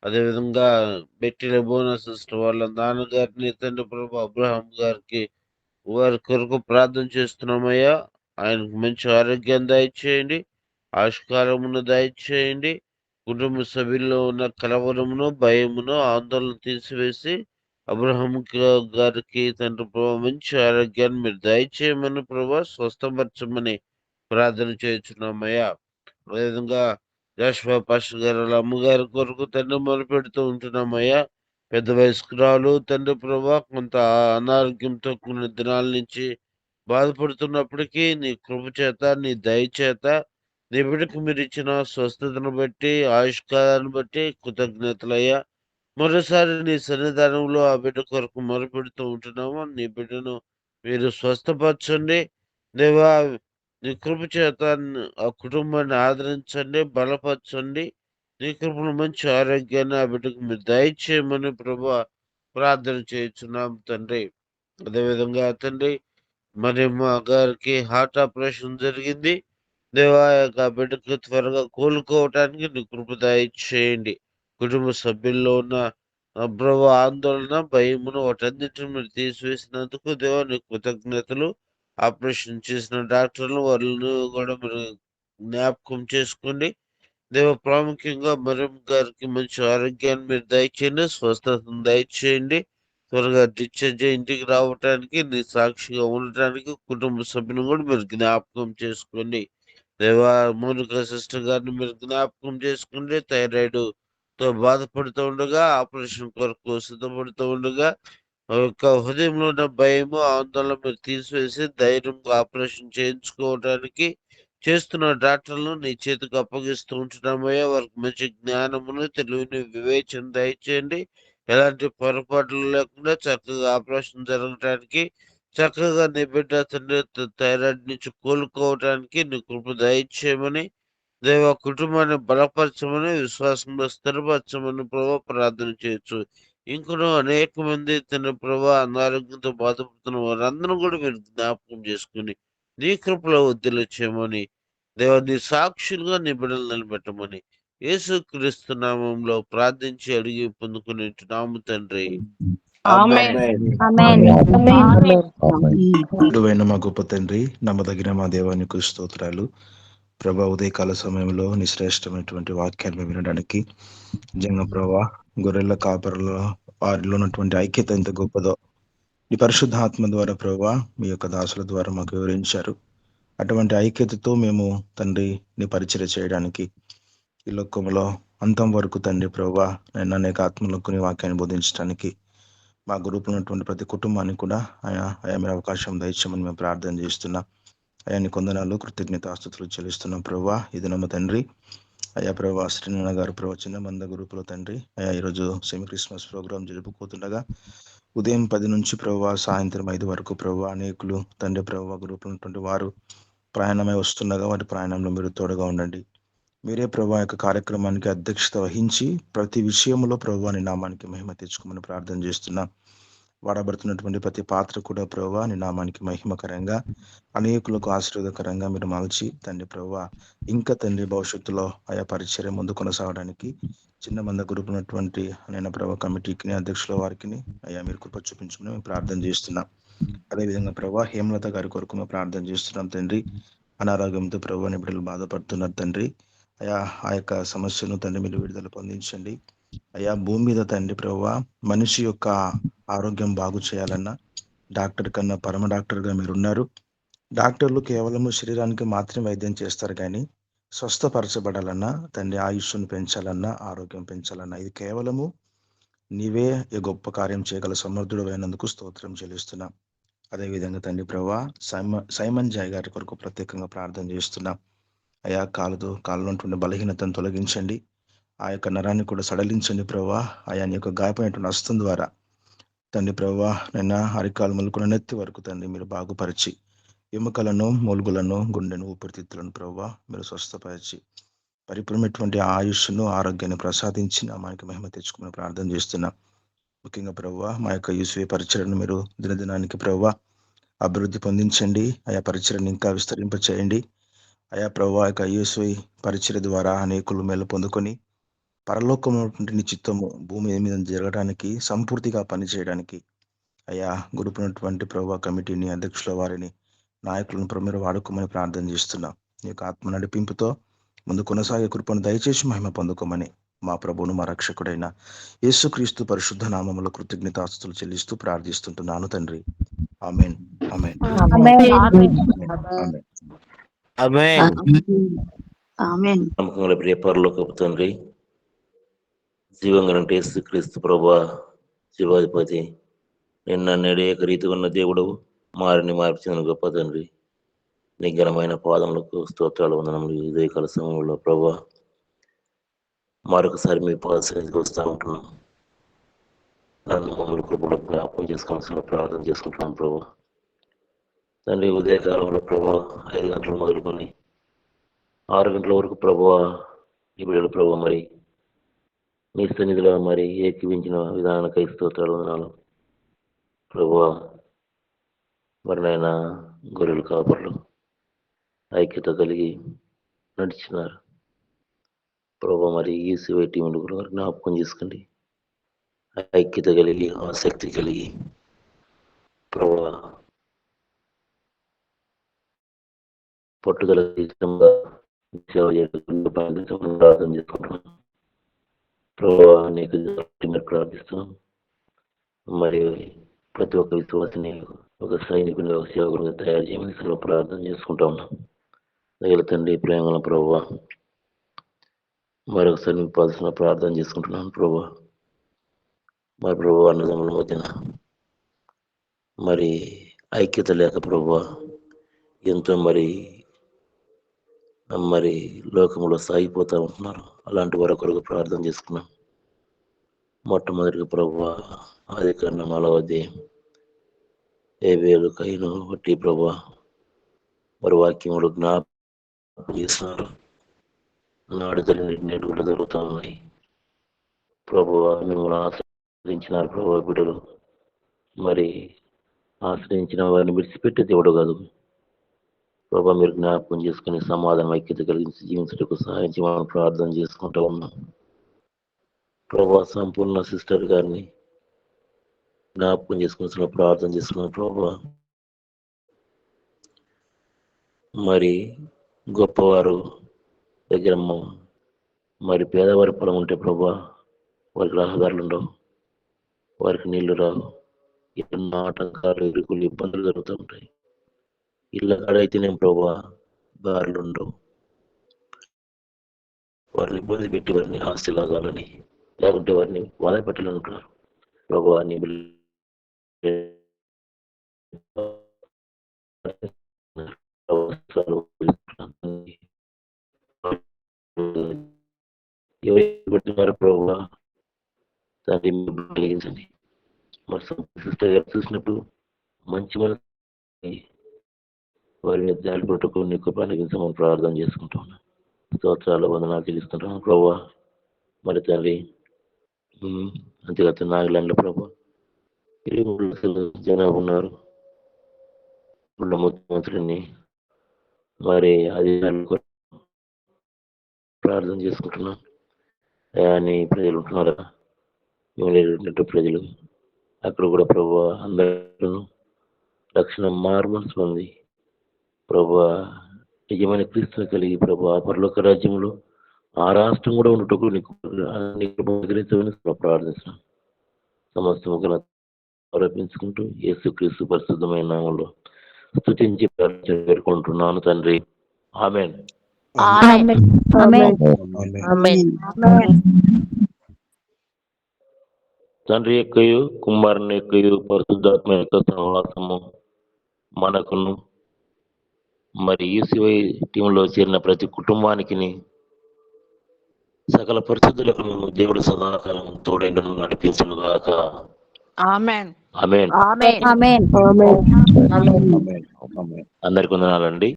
అదేవిధంగా బెట్టి లెబోనా సిస్టర్ వాళ్ళ నాన్నగారిని తండ్రి ప్రభు అబ్రహాం గారికి వారి కొరకు ప్రార్థన చేస్తున్నామయ్యా. ఆయనకు మంచి ఆరోగ్యాన్ని దయచేయండి, ఆయుష్కాలమును దయచేయండి. కుటుంబ సభ్యుల్లో ఉన్న కలవరమును, భయమును, ఆందోళన తీసివేసి అబ్రహాం గారికి తండ్రి ప్రభు మంచి ఆరోగ్యాన్ని మీరు దయచేయమని ప్రభు స్వస్థపరచమని ప్రార్థన చేయుచున్నామయ్యా. అదేవిధంగా జాషువా పాస్టర్ గారు వాళ్ళ అమ్మగారి కొరకు తండ్రి మొదలుపెడుతూ ఉంటున్నామయ్యా. పెద్ద వయస్కురాలు తండ్రి ప్రభా కొంత అనారోగ్యంతో కొన్ని దినాల నుంచి బాధపడుతున్నప్పటికీ నీ కృప చేత, నీ దయ చేత, నీ బిడ్డకు మీరు ఇచ్చిన స్వస్థతను బట్టి, ఆయుష్కాలాన్ని బట్టి కృతజ్ఞతలయ్యా. మరోసారి నీ సన్నిధానంలో ఆ బిడ్డ కొరకు మొరపెడుతూ ఉంటున్నాము. నీ బిడ్డను మీరు స్వస్థపరచండి దేవా. నీ కృప చేత ఆ కుటుంబాన్ని ఆదరించండి, బలపరచండి. నీ కృపను మంచి ఆరోగ్యాన్ని ఆ బిడ్డకు మీరు దయచేయమని ప్రభా ప్రార్థన చేయుచున్నాం తండ్రి. అదేవిధంగా తండ్రి మరి మా గారికి హార్ట్ ఆపరేషన్ జరిగింది. దేవా యొక్క బిడ్డకు త్వరగా కోలుకోవటానికి నీ కృప దయచేయండి. కుటుంబ సభ్యుల్లో ఉన్న ప్రభు ఆందోళన, భయమును వాటన్నిటిని మీరు తీసివేసినందుకు దేవా నీ కృతజ్ఞతలు. ఆపరేషన్ చేసిన డాక్టర్లు వాళ్ళను కూడా మీరు జ్ఞాపకం చేసుకోండి. దేవ ప్రాముఖ్యంగా మరియం గారికి మంచి ఆరోగ్యాన్ని మీరు దయచేయండి, స్వస్థతను దయచేయండి. త్వరగా డిశ్చార్జ్ అయ్యి ఇంటికి రావటానికి, నీ సాక్షిగా ఉండటానికి కుటుంబ సభ్యులను కూడా మీరు జ్ఞాపకం చేసుకోండి. దేవా మౌనిక సిస్టర్ గారిని మీరు జ్ఞాపకం చేసుకోండి. థైరాయిడ్ తో బాధపడుతూ ఉండగా, ఆపరేషన్ కొరకు సిద్ధపడుతూ ఉండగా ఆ యొక్క హృదయంలో ఉన్న భయము, ఆందోళన మీరు తీసివేసి ధైర్యంగా ఆపరేషన్ చేయించుకోవడానికి చేస్తున్న డాక్టర్లను నీ చేతికి అప్పగిస్తూ ఉంటున్నామయ్యా. వారికి మంచి జ్ఞానమును, తెలివిని, వివేచన దయచేయండి. ఎలాంటి పొరపాట్లు లేకుండా చక్కగా ఆపరేషన్ జరగటానికి, చక్కగా నీ బిడ్డ తండ్రి థైరాయిడ్ నుంచి కోలుకోవటానికి నీ కృప దయచేయమని, దేవ కుటుంబాన్ని బలపరచమని, విశ్వాసంలో స్థిరపరచమని ప్రభావ ప్రార్థన చేయొచ్చు. ఇంకనూ అనేక మంది తన ప్రభా అనారోగ్యంతో బాధపడుతున్న వారందరూ కూడా మీరు జ్ఞాపకం చేసుకుని నీ కృపలో వద్దులు చేయమని, దేవ నీ సాక్షులుగా నీ బిడ్డలు నిలబెట్టమని యేసుక్రీస్తు నామంలో ప్రార్థించి అడిగి పొందుకుని నాము తండ్రి. ఆమేన్. ఆమేన్. విడువైన మా గొప్ప తండ్రి, నమ్మదగిన మా దేవానికి స్తోత్రాలు. ప్రభా ఉదయకాల సమయంలో నిశ్రేష్టమైనటువంటి వాక్యాన్ని వినడానికి నిజంగా ప్రభా గొర్రెల కాపరుల వారిలో ఉన్నటువంటి ఐక్యత ఎంత గొప్పదో ఈ పరిశుద్ధ ఆత్మ ద్వారా ప్రభా మీ యొక్క దాసుల ద్వారా మాకు వివరించారు. అటువంటి ఐక్యతతో మేము తండ్రి నీ పరిచర్య చేయడానికి ఈ లోకంలో అంతం వరకు తండ్రి ప్రభా నేను అనేక ఆత్మలకు నీ వాక్యాన్ని బోధించడానికి మా గ్రూప్ ఉన్నటువంటి ప్రతి కుటుంబానికి కూడా ఆయా మీరు అవకాశం దయచేయమని మేము ప్రార్థన చేస్తున్నాం. అయాన్ని కొందనాలు కృతజ్ఞతాస్తుతులు చెల్లిస్తున్నాం ప్రభా. ఇది నమ్మ తండ్రి అయా ప్రభా శ్రీనారాయణ గారు ప్రభా చిన్న మంద గ్రూపులో తండ్రి అయా ఈరోజు సెమీ క్రిస్మస్ ప్రోగ్రాం జరుపుకోతుండగా ఉదయం 10 నుంచి ప్రభా సాయంత్రం 5 వరకు ప్రభా అనేకులు తండ్రి ప్రభా గ్రూపులో ఉన్నటువంటి వారు ప్రయాణమై వస్తుండగా వారి ప్రయాణంలో మీరు తోడుగా ఉండండి. మీరే ప్రభా యొక్క కార్యక్రమానికి అధ్యక్షత వహించి ప్రతి విషయంలో ప్రభా నీ నామానికి మహిమ తెచ్చుకోమని ప్రార్థన చేస్తున్నాం. వాడబడుతున్నటువంటి ప్రతి పాత్ర కూడా ప్రభా నీ నామానికి మహిమకరంగా అనేకులకు ఆశీర్వాదకరంగా మీరు మలచి తండ్రి ప్రభా ఇంకా తండ్రి భవిష్యత్తులో ఆయా పరిచర్య ముందు కొనసాగడానికి చిన్న మంద గ్రూప్ ఉన్నటువంటి నేను ప్రభా కమిటీకి అధ్యక్షుల వారికి అయ్యా మీరు కృప చూపించుకుని మేము ప్రార్థన చేస్తున్నాం. అదేవిధంగా ప్రభా హేమలత గారి కొరకు మేము ప్రార్థన చేస్తున్నాం తండ్రి. అనారోగ్యంతో ప్రభా నీ బిడ్డలు బాధపడుతున్నారు తండ్రి. అయా ఆ యొక్క సమస్యను తండ్రి మీరు విడుదల పొందించండి. అయ్యా భూమి మీద తండ్రి ప్రభువా మనిషి యొక్క ఆరోగ్యం బాగు చేయాలన్నా డాక్టర్ కన్నా పరమ డాక్టర్గా మీరున్నారు. డాక్టర్లు కేవలము శరీరానికి మాత్రమే వైద్యం చేస్తారు కానీ స్వస్థపరచబడాలన్నా తండ్రి ఆయుష్ను పెంచాలన్నా ఆరోగ్యం పెంచాలన్నా ఇది కేవలము నీవే ఈ గొప్ప కార్యం చేయగల సమర్థుడు అయినందుకు స్తోత్రం చెల్లిస్తున్నాం. అదేవిధంగా తండ్రి ప్రభువా సైమన్ జాయ్ గారి కొరకు ప్రత్యేకంగా ప్రార్థన చేస్తున్నాం. అయా కాళ్ళలో ఉంటుండే బలహీనతను తొలగించండి. ఆ యొక్క నరాన్ని కూడా సడలించండి ప్రభా. ఆయన యొక్క గాయపడినటువంటి హస్తం ద్వారా తండ్రి ప్రభా నిన్న అరికాలు మొదలుకున్న నెత్తి వరకు తండ్రి మీరు బాగుపరిచి ఎముకలను, మూలుగులను, గుండెను, ఊపిరితిత్తులను ప్రభా మీరు స్వస్థపరిచి పరిపూర్ణమైనటువంటి ఆయుష్ను, ఆరోగ్యాన్ని ప్రసాదించి నామానికి మహిమ తెచ్చుకుని ప్రార్థన చేస్తున్నాం. ముఖ్యంగా ప్రభా మా యొక్క యూసీ పరిచయను మీరు దినదినానికి ప్రభా అభివృద్ధి పొందించండి. ఆయా పరిచయను ఇంకా విస్తరింప చేయండి. అయా ప్రభా యొక్క యూసీ పరిచయ ద్వారా అనేకులు మేలు పొందుకొని పరలోకం నీ చిత్తము భూమి మీద జరగడానికి సంపూర్తిగా పనిచేయడానికి అయ్యా గుడిపినటువంటి ప్రభు కమిటీని, అధ్యక్షుల వారిని, నాయకులను మీరు వాడుకోమని ప్రార్థన చేస్తున్నా. నీ యొక్క ఆత్మ నడిపింపుతో ముందు కొనసాగే కృపను దయచేసి మహిమ పొందుకోమని మా ప్రభువును మా రక్షకుడైన యేసుక్రీస్తు పరిశుద్ధ నామములో కృతజ్ఞతాస్తుతులు చెల్లిస్తూ ప్రార్థిస్తుంటున్నాను తండ్రి. ఆమేన్. ఆమేన్. ఆమేన్. నమ్మకంగా ప్రియ పరలోకపు తండ్రి, జీవంగా యేసుక్రీస్తు ప్రభువా, జీవాధిపతి, నిన్న నేడు ఏకరీతిగా ఉన్న దేవుడు, మారిని మార్చిన గొప్ప తండ్రి, నీ ఘనమైన పాదములకు స్తోత్రాలు వందనములు. ఇదే కాల సమయంలో ప్రభువా మరొకసారి మీ పాద సన్నిధికి వస్తూ ఉంటున్నాం. నన్ను మమ్మల్ని కృపలో జ్ఞాపకం చేసుకోవాల్సిన ప్రార్థన చేసుకుంటున్నాం ప్రభు. తండ్రి, ఉదయకాలంలో ప్రభు 5 గంటలు మొదలుకొని 6 గంటల వరకు ప్రభువా ఈ బిడ్డలు ప్రభు మరి మీ సన్నిధిలో మరి ఏకీవించిన విధానానికై స్తోత్రాలు వందనాలు ప్రభువా. మరి నాయన గొర్రెలు కాపర్లు ఐక్యత కలిగి నడిచినారు ప్రభు. మరి ఈ ఈసీవై టీంలు కూడా జ్ఞాపకం చేసుకోండి. ఐక్యత కలిగి, ఆసక్తి కలిగి ప్రభు పట్టుదల సేవ చేయడం ప్రార్థన చేసుకుంటున్నాం ప్రభు. నీకు ప్రార్థిస్తున్నాం. మరి ప్రతి ఒక్క విశ్వాసిని ఒక సైనికుని, ఒక సేవకునిగా తయారు చేయమని సెలవు ప్రార్థన చేసుకుంటా ఉన్నాం. దగ్గర తండ్రి, ప్రేమల ప్రభు, మరొకసారి మీకు పాల్సిన ప్రార్థన చేసుకుంటున్నాను ప్రభు. మరి ప్రభు అన్నదమ్ముల మధ్యన మరి ఐక్యత లేక ప్రభు ఎంతో మరి లోకంలో సాగిపోతూ ఉంటున్నారు. అలాంటి వారి కొరకు ప్రార్థన చేసుకున్నాం. మొట్టమొదటిగా ప్రభు ఆది కాండం 4వ అధ్యాయం హేబేలు కయీను బట్టి ప్రభు మరి వాక్యములు జ్ఞాపకం చేస్తున్నారు. నాడు జరిగిన నేడు కూడా జరుగుతూ ఉన్నాయి ప్రభు. మిమ్మల్ని ఆశ్రయించినారు ప్రభు బిడ్డలు. మరి ఆశ్రయించిన వారిని విడిచిపెట్టే దేవుడు కాదు ప్రభు. మీరు జ్ఞాపకం చేసుకుని సమాధానం, ఐక్యత కలిగించి జీవించడానికి సహాయం చేయమని ప్రార్థన చేసుకుంటూ ఉన్నాం ప్రభు. సంపూర్ణ సిస్టర్ గారిని జ్ఞాపకం చేసుకుని ప్రార్థన చేసుకున్నాం ప్రభు. మరి గొప్పవారు దగ్గర మరి పేదవారి పొలం ఉంటే ప్రభు వారికి రహదారులు ఉండవు, వారికి నీళ్లు రావు, ఎన్నో ఆటంకాలు, ఇరుకులు, ఇబ్బందులు జరుగుతూ ఉంటాయి. ఇళ్ళ కాడైతేనే ప్రభు దారులు ఉండవు. వారిని ఇబ్బంది పెట్టి వారిని ఆస్తి లాగాలని, లేకుంటే వారిని బాధ పెట్టాలనుకుంటున్నారు ప్రభు. నీ ఎవరు ప్రభు దాన్ని కలిగించండి. మరి సిస్టర్ గారు చూసినప్పుడు మంచి మనసు వారిని జాలి పట్టుకుని నీకు పనిగించమని ప్రార్థన చేసుకుంటా ఉన్నాను. స్తోత్రాలు, వందనాలు చెల్లిస్తుంటాను ప్రభు. మరి తండ్రి, అంతేకాదు నాగలాండ్ల ప్రభు 20 లక్షల జనాభా ఉన్నారు. ముఖ్యమంత్రిని మరి అధికారులు ప్రార్థన చేసుకుంటున్నాను. అని ప్రజలు ఉంటున్నారు, ప్రజలు అక్కడ కూడా ప్రభు అందరూ రక్షణ మార్మల్స్ ఉంది ప్రభు. నిజమైన క్రీస్తుని కలిగి ప్రభు పరలోక రాజ్యంలో ఆ రాష్ట్రం కూడా ఉన్నట్టు నీకు ప్రార్థిస్తున్నాను. సమస్తము ఆరోపించుకుంటూ యేసుక్రీస్తు పరిశుద్ధమైన నామములో స్తుతించి పేర్కొంటున్నాను తండ్రి. ఆమేన్. తండ్రి యొక్కయు కుమారుని యొక్కయు పరిశుద్ధాత్మ యొక్క సహవాసము మనకును మరి ఈసీవై టీంలో చేరిన ప్రతి కుటుంబానికి సకల పరిస్థితులకు దేవుడు సదాకాలం తోడైండును నడిపించును గాక. ఆమేన్. ఆమేన్. అందరికి వందనాలండి.